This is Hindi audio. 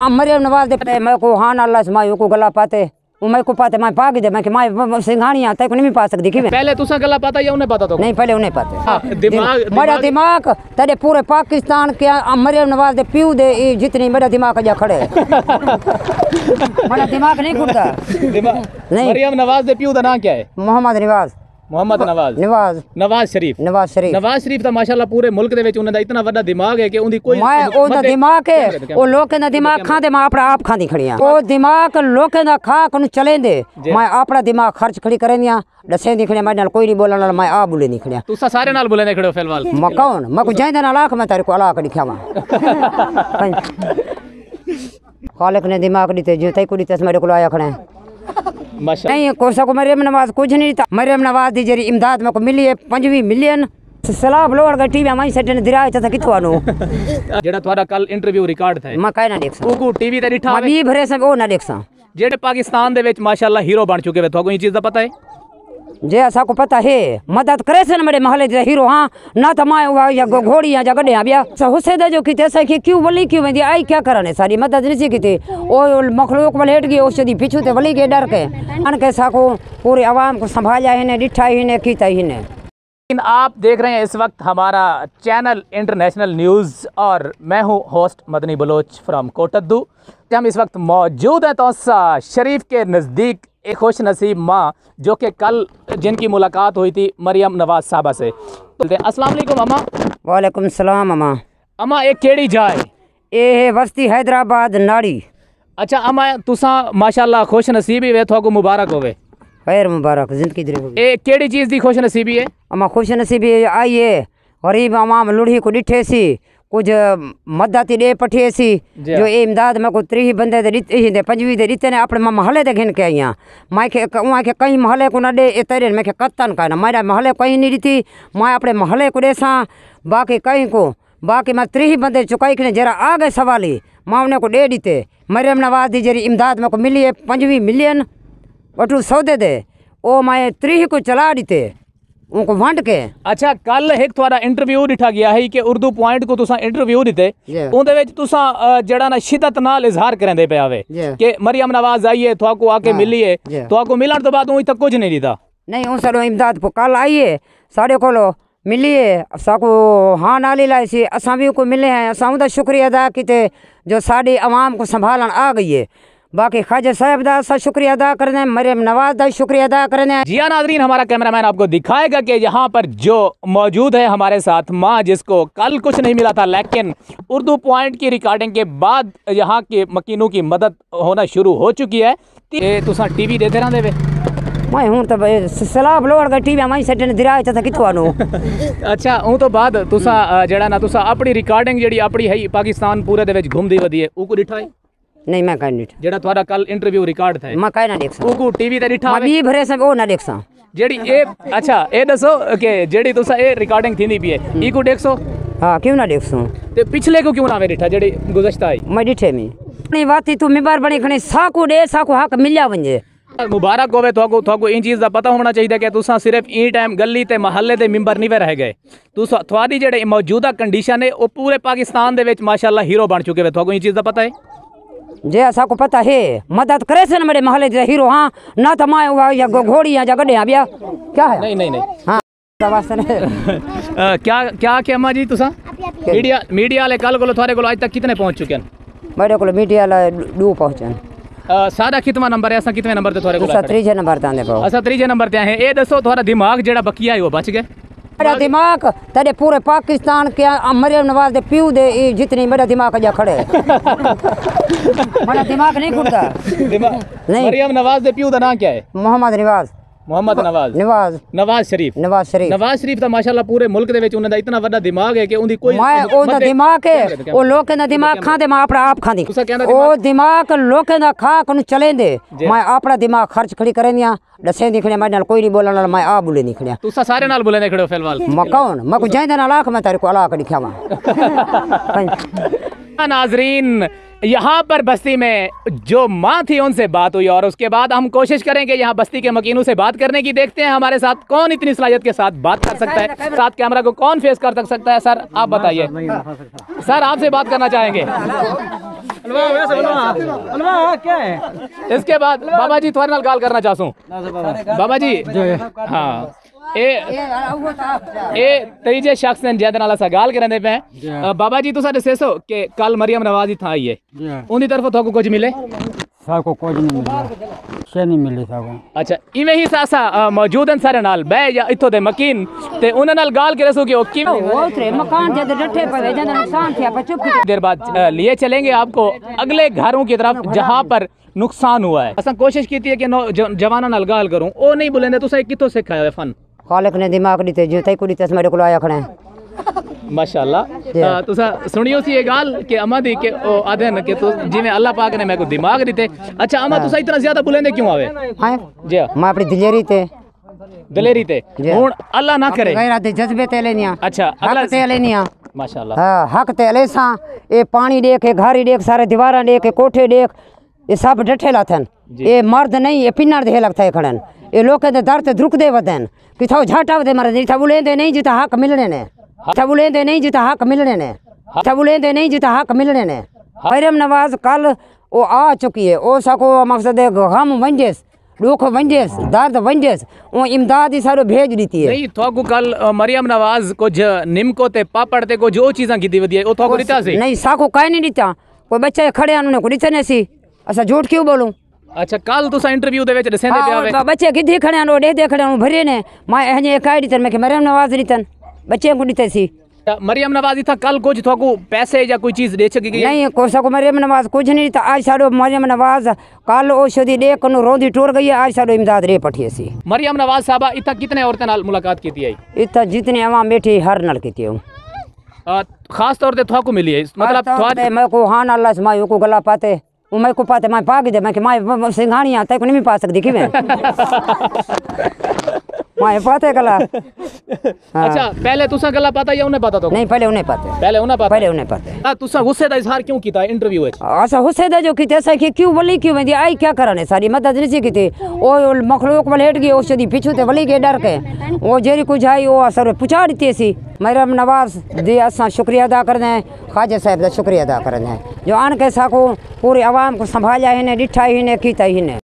मरियम नवाज दे मैं को हान अल्लाह से मायो को गला पाते वो मैं को पाते मैं पाग दे मैं कि मैं सिंघानिया तक नहीं पा सकती कि पहले तुसा गला पाता या उन्हें पता तो नहीं पहले उन्हें पाते दिमाग मेरा दिमाग तेरे पूरे पाकिस्तान के मरियम नवाज दे पीऊ दे जितनी मेरा दिमाग जा खड़े मेरा दिमाग नहीं खुलता नहीं। मरियम नवाज दे पीऊ दा नाम क्या है? मोहम्मद नवाज शरीफ। नवाज शरीफ दा माशाल्लाह पूरे मुल्क दे विच उन्हां दा इतना बड़ा दिमाग है कि उनदी कोई मैं ओदा दिमाग है ओ लोकें दा दिमाग खांदे मैं अपना आप खांदी खड़ियां ओ दिमाग लोकें दा खा कनु चलेंदे मैं अपना दिमाग खर्च खड़ी करेंदियां दसे दिखड़ियां मैं नाल कोई नहीं बोलण नाल मैं आप बोले निकलिया तुसा सारे नाल बोले खड़ो फिलहाल मैं कौन मैं को जांदे नाल आख मैं तेरे को अलाक दिखावा खालिक ने दिमाग दीते जो तई को दीते मेरे को आया खड़े नहीं कोसा को मरियम नवाज कुछ नहीं था। मरियम नवाज दी जरी इमदाद में को मिली है 5 मिलियन सलाब लोड़ गई टीवी में सेटन दिराय था किथो आनो जेड़ा तुम्हारा कल इंटरव्यू रिकॉर्ड था मैं काई ना देख सा को टीवी ते दिठा मैं भी भरे से ओ ना देख सा जेड़े पाकिस्तान दे विच माशाल्लाह हीरो बन चुके वे तो ये चीज दा पता है जे ऐसा को पता है मदद करे से मेरे महले दे हीरो हां ना तो मैं या घोड़ी या गड्ढे बिया हुसे दे जो किते से कि क्यों वली क्यों वेंदी आई क्या करने सारी मदद नहीं की थी ओ मखलूक लेट गई औषधि पीछू ते वली के डर के अन के साको पूरी आवाम को संभाला है ने डिठा ही ने कीता ही ने। लेकिन आप देख रहे हैं इस वक्त हमारा चैनल इंटरनेशनल न्यूज़ और मैं हूं host Madani Bloch from Kot Addu. हम इस वक्त मौजूद हैं तोसा शरीफ के नज़दीक एक खुश नसीब माँ जो कि कल जिनकी मुलाकात हुई थी मरियम नवाज साहबा से। अस्सलाम वालेकुम अम्मा। वालेकुम सलाम अम्मा। अम्मा एक केड़ी जाए ए बस्ती हैदराबाद नाड़ी। अच्छा अम्मा तुसा माशाल्लाह खुश नसीबी वे थोको मुबारक होवे खैर मुबारक जिंदगी दे ए केड़ी चीज़ दी खुश नसीबी है अम्मा? खुश नसीबी आई है गरीब आवाम लुढ़ी को डिठे सी कुछ मदद दे पठे सी जो ए इमदाद में को 30 बंदे दे दिते दे 25 दे दिते ने अपने महले दे घिन के आइया मैं के उहा के कई महले को न दे ए तेरे में के कत्तन का ना मेरा महले कहीं नहीं दिती मैं अपने महले को देसा बाकी कहीं को बाकी मैं 30 बंदे चुकाई के जरा आ गए सवाली मैं उन्हें को दे दीते। मरियम नवाज दी जरी इमदाद में को मिली है 5 मिलियन वटू सौदे दे ओ मैं 30 को चला दीते उनको वंड के। अच्छा कल एक थोड़ा इंटरव्यू दिखा गया है कि उर्दू पॉइंट को तुसा इंटरव्यू दिते उनदे विच तुसा जड़ा ना शिद्दत नाल इजहार करंदे पे आवे कि मरियम नवाज आई है थोको आके मिली है थोको मिलन तो बाद उई तक कुछ नहीं दीता नहीं उन साडो इमदाद को कल आई है साडे कोलो मिली है साको हाँ नाली लाई सी असा भी को मिले हैं असा उदा शुक्रिया अदा कीते जो साडी आवाम को संभालन आ गई है। बाकी ख्वाजा साहब दा सा शुक्रिया अदा करने मरियम नवाज दा शुक्रिया अदा करने। जी हाँ नाज़रीन हमारा कैमरामैन आपको दिखाएगा कि यहाँ पर जो मौजूद है हमारे साथ माँ जिसको कल कुछ नहीं मिला था लेकिन उर्दू पॉइंट की रिकॉर्डिंग के बाद यहाँ के मकीनों की मदद होना शुरू हो चुकी है। तुसा टीवी देते रहंदे वे मैं हूं तो सलाब लोड़ गई टीवी में सेटन दिराय था किथो आनो अच्छा उन तो बाद तुसा जड़ा ना तुसा अपनी रिकॉर्डिंग जेडी अपनी है पाकिस्तान पूरे दे विच घूमदी वदी है उको दिठा है नहीं मैं काई नहीं जेड़ा तुम्हारा कल इंटरव्यू रिकॉर्ड था मैं काई ना देख सा उको टीवी ते दिठा मैं भी भरे से ओ ना देख सा जेडी ए अच्छा ए दसो कि जेडी तुसा ए रिकॉर्डिंग थींदी पई है इको देखसो हां क्यों ना देख सो ते पिछले को क्यों ना वे दिठा जेडी गुज़श्ता आई मैं दिठे में नहीं बात तू मिबार बणी खणी साको दे साको हक मिलया वंजे मुबारक होवे थोको इन चीज़ का पता होना चाहिए कि तुसा सिर्फ ई टाइम गली ते महल्ले दे मिंबर नहीं रह गए तुसा थोड़ी जेडे मौजूदा कंडीशन है वो पूरे पाकिस्तान दे विच माशाल्लाह हीरो बन चुके वे थोको इन चीज़ का पता है जे ऐसा को पता है मदद करे से मेरे महले दे हीरो हां ना तो मैं या घोड़ी या गड्ढे बिया क्या है नहीं हां क्या क्या के अम्मा जी तुसा मीडिया वाले कल को थारे को आज तक कितने पहुंच चुके हैं? मेरे को मीडिया वाले 2 पहुंचे सारा कितना नंबर है कितने नंबर ते थोड़े को 3 नंबर ताने को अच्छा 3 नंबर ते है ए दसो थोड़ा दिमाग जेड़ा बकिया है वो बच गए मेरा दिमाग तेरे पूरे पाकिस्तान के मरियम नवाज दे पीऊ दे जितनी मेरा दिमाग जा खड़े मेरा दिमाग नहीं खुलता नहीं। मरियम नवाज दे पीऊ दा नाम क्या है? मोहम्मद नवाज शरीफ। नवाज शरीफ दा माशाल्लाह पूरे मुल्क दे विच उन्हां दा इतना बड़ा दिमाग है कि उनदी कोई मैं ओदा दिमाग है ओ लोकें दा दिमाग खांदे मैं अपना आप खांदी ओ दिमाग लोकें दा खा कनु चलेंदे मैं अपना दिमाग खर्च खड़ी करेंदियां दसे दिखड़े मैं नाल कोई नहीं बोलण नाल मैं आ बोले निकलिया तुसा सारे नाल बोले खड़ो फिलहाल मैं कौन मैं को जांदे नाल आख मैं तेरे को अलाक दिखावा। नाज़रीन यहाँ पर बस्ती में जो माँ थी उनसे बात हुई और उसके बाद हम कोशिश करेंगे यहाँ बस्ती के मकीनों से बात करने की। देखते हैं हमारे साथ कौन इतनी सलाहियत के साथ बात कर सकता है, साथ कैमरा को कौन फेस कर सकता है। सर आप बताइए, सर आपसे बात करना चाहेंगे। क्या है इसके बाद बाबा जी थोड़े नाल गाल करना चाहूँ। बाबा जी हाँ ए तीजे शख्स ने जैद नाल असा गाल करने पे बाबा जी तुसा दसेसो कि कल मरियम नवाज था आई है उनकी तरफ तो कुछ मिले साको कुछ नहीं मिला शे नहीं मिले साको। अच्छा इवें ही सासा मौजूद हैं सारे नाल बै या इथों दे मकीन ते उन्हां नाल गाल करे सो कि ओ कि उतरे मकान जद डठे पड़े जद नुकसान थिया पर चुप देर बाद लिए चलेंगे आपको अगले घरों की तरफ जहां पर नुकसान हुआ है। असा कोशिश की थी कि जवाना नाल गाल करूं ओ नहीं बोलेंदे तुसा किथों सिखाया है फन खालिक ने दिमाग दिते जो तई कुड़ी तस मेरे को आया खड़े माशाअल्लाह। तुसा सुनियो सी ये गाल कि अमा दी के ओ आदन के तो जिवें अल्लाह पाक ने मेरे को दिमाग दिते। अच्छा अमा तुसा इतना ज्यादा बुलेंदे क्यों आवे? हां जी मैं अपनी दिलेरी ते हुन अल्लाह ना करे गैरत दे जज्बे ते लेनिया। अच्छा अल्लाह ते लेनिया माशाअल्लाह। हां हक ते ले सा ए पानी देख के घारी देख सारे दीवारां देख के कोठे देख ये सब डठे लाथन। ये मर्द नहीं ये पिन्नर दे लगता है खड़न ये लोग के दर ते दुख दे वदन कि थाओ झाटा वदे मर था बुलेंदे नहीं जिता हक मिलने ने था बुलेंदे नहीं जिता हक मिलने ने था बुलेंदे नहीं जिता हक मिलने ने। मरियम नवाज कल वो आ चुकी है ओ सको मकसद है गम वंजेस दुख वंजेस दर्द वंजेस वो इमदाद ही सारो भेज दी है। नहीं तो कल मरियम नवाज कुछ निमको ते पापड़ ते को जो चीज़ां की वधी ओ तो दिता सी नहीं साको काई नहीं दिता कोई बच्चे खड़े उन्होंने को दिते नहीं सी असा झूठ क्यों बोलूं। अच्छा कल तुसा इंटरव्यू दे विच दसेंदे पे आवे बच्चे किथे खड़े नो दे खड़े भरे ने मैं हजे काई दितन मैं मरियम नवाज दितन बच्चे को दिते सी। मरियम नवाज था कल कुछ थोको पैसे या कोई चीज दे सकी नहीं को सको मरियम नवाज कुछ नहीं था आज साडो मरियम नवाज कल औषधि दे कनु रोंदी टूर गई आज साडो इमदाद रे पठिए सी। मरियम नवाज साहबा इतना कितने औरतें नाल मुलाकात की थी? इतना जितने अवाम बैठी हर नाल की हूं खास तौर पे थोको मिली है मतलब मैं को हां अल्लाह से मायो को गला पाते वो मैं को पाते मैं पाग दे मैं कि मैं सिंघानिया तक नहीं पा सकती कि मैं मैं पाते गला। अच्छा पहले तुसा गला पाता या उन्हें पता तो नहीं पहले उन्हें पाते पहले उन्हें पाते तुसा गुस्से दा इजहार क्यों कीता इंटरव्यू विच? अच्छा गुस्से दा जो कीते ऐसा कि क्यों वली क्यों वेंदी आई क्या करने सारी मदद नहीं की थी ओ मखलूक वाले हट गई औषधि पीछू ते वली के डर के वो जेरी कुछ आई वो असर पुछा दी सी। मरियम नवाज दे असा शुक्रिया अदा करते हैं ख्वाजा साहब का शुक्रिया अदा करते हैं जो आन के साको पूरी आवाम को संभाला ही ने डिठा ही ने कीता ही ने।